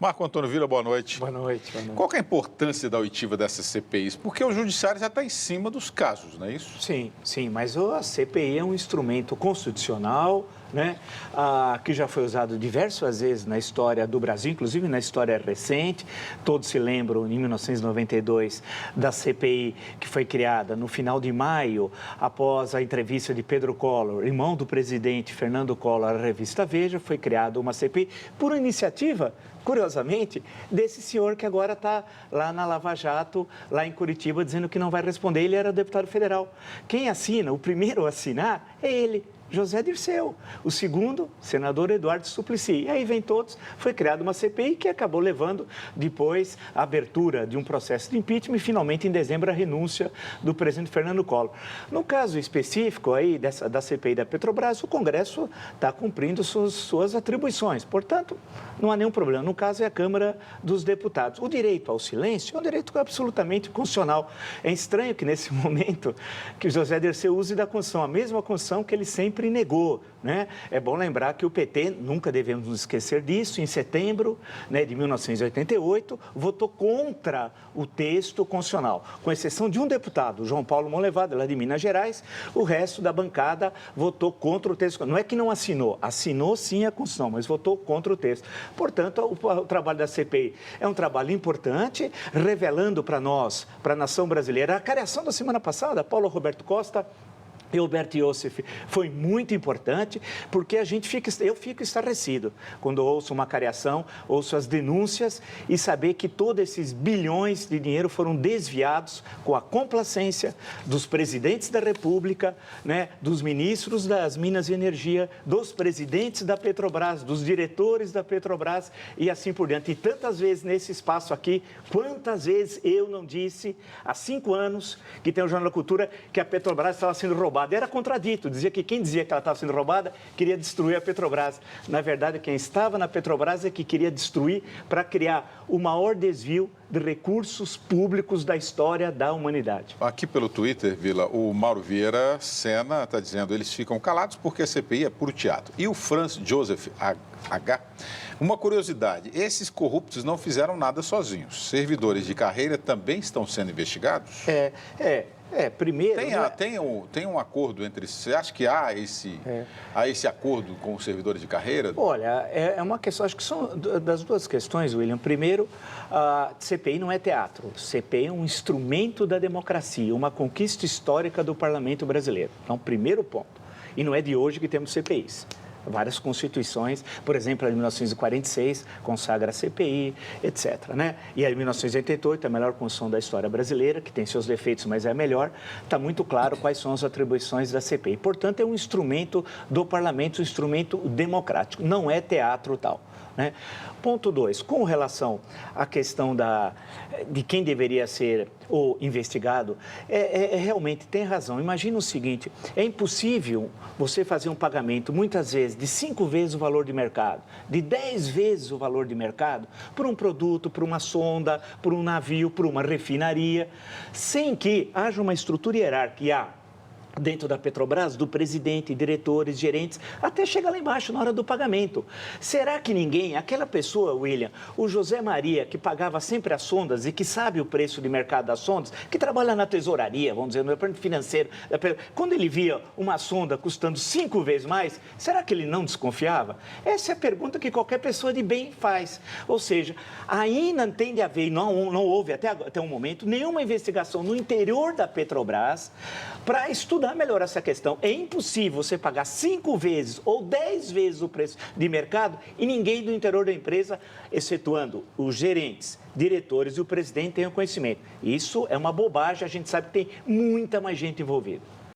Marco Antônio Villa, boa noite. Boa noite. Qual que é a importância da oitiva dessas CPIs? Porque o judiciário já está em cima dos casos, não é isso? Sim, mas a CPI é um instrumento constitucional, né, que já foi usado diversas vezes na história do Brasil, inclusive na história recente. Todos se lembram, em 1992, da CPI que foi criada no final de maio, após a entrevista de Pedro Collor, irmão do presidente Fernando Collor, à revista Veja, foi criada uma CPI por iniciativa, curiosamente, desse senhor que agora está lá na Lava Jato, lá em Curitiba, dizendo que não vai responder. Ele era deputado federal. Quem assina, o primeiro a assinar, é ele, José Dirceu. O segundo, senador Eduardo Suplicy. E aí vem todos, foi criada uma CPI que acabou levando depois a abertura de um processo de impeachment e finalmente em dezembro a renúncia do presidente Fernando Collor. No caso específico aí da CPI da Petrobras, o Congresso está cumprindo suas atribuições, portanto, não há nenhum problema. No caso é a Câmara dos Deputados. O direito ao silêncio é um direito absolutamente constitucional. É estranho que nesse momento que o José Dirceu use da Constituição, a mesma Constituição que ele sempre negou, né? É bom lembrar que o PT, nunca devemos nos esquecer disso, em setembro, né, de 1988, votou contra o texto constitucional, com exceção de um deputado, João Paulo Monlevade, lá de Minas Gerais. O resto da bancada votou contra o texto. Não é que não assinou sim a Constituição, mas votou contra o texto. Portanto, o trabalho da CPI é um trabalho importante, revelando para nós, para a nação brasileira, a cariação da semana passada, Paulo Roberto Costa e Alberto Iosif, foi muito importante, porque eu fico estarrecido quando ouço uma cariação, ouço as denúncias e saber que todos esses bilhões de dinheiro foram desviados com a complacência dos presidentes da República, né, dos ministros das Minas e Energia, dos presidentes da Petrobras, dos diretores da Petrobras e assim por diante. E tantas vezes nesse espaço aqui, quantas vezes eu não disse, há 5 anos que tem o Jornal da Cultura, que a Petrobras estava sendo roubada. Era contradito, dizia que quem dizia que ela estava sendo roubada queria destruir a Petrobras. Na verdade, quem estava na Petrobras é que queria destruir para criar o maior desvio de recursos públicos da história da humanidade. Aqui pelo Twitter, Vila, o Mauro Vieira Sena está dizendo: eles ficam calados porque a CPI é puro teatro. E o Franz Joseph H., uma curiosidade, esses corruptos não fizeram nada sozinhos. Servidores de carreira também estão sendo investigados? Primeiro... Tem um acordo entre... Você acha que há esse acordo com os servidores de carreira? Olha, é uma questão... Acho que são das duas questões, William. Primeiro, a CPI não é teatro. CPI é um instrumento da democracia, uma conquista histórica do parlamento brasileiro. Então, primeiro ponto. E não é de hoje que temos CPIs. Várias constituições, por exemplo, a de 1946 consagra a CPI, etc., né? E a de 1988, a melhor Constituição da história brasileira, que tem seus defeitos, mas é a melhor, está muito claro quais são as atribuições da CPI. Portanto, é um instrumento do parlamento, um instrumento democrático, não é teatro tal, né? Ponto 2, com relação à questão de quem deveria ser o investigado, realmente tem razão. Imagina o seguinte, é impossível você fazer um pagamento, muitas vezes, de 5 vezes o valor de mercado, de 10 vezes o valor de mercado, por um produto, por uma sonda, por um navio, por uma refinaria, sem que haja uma estrutura hierárquica dentro da Petrobras, do presidente, diretores, gerentes, até chega lá embaixo na hora do pagamento. Será que ninguém, aquela pessoa, William, o José Maria, que pagava sempre as sondas e que sabe o preço de mercado das sondas, que trabalha na tesouraria, vamos dizer, no departamento financeiro, quando ele via uma sonda custando 5 vezes mais, será que ele não desconfiava? Essa é a pergunta que qualquer pessoa de bem faz. Ou seja, ainda tem de haver, não houve até um momento, nenhuma investigação no interior da Petrobras para estudar melhor essa questão. É impossível você pagar 5 vezes ou 10 vezes o preço de mercado e ninguém do interior da empresa, excetuando os gerentes, diretores e o presidente, tenham conhecimento. Isso é uma bobagem, a gente sabe que tem muita mais gente envolvida.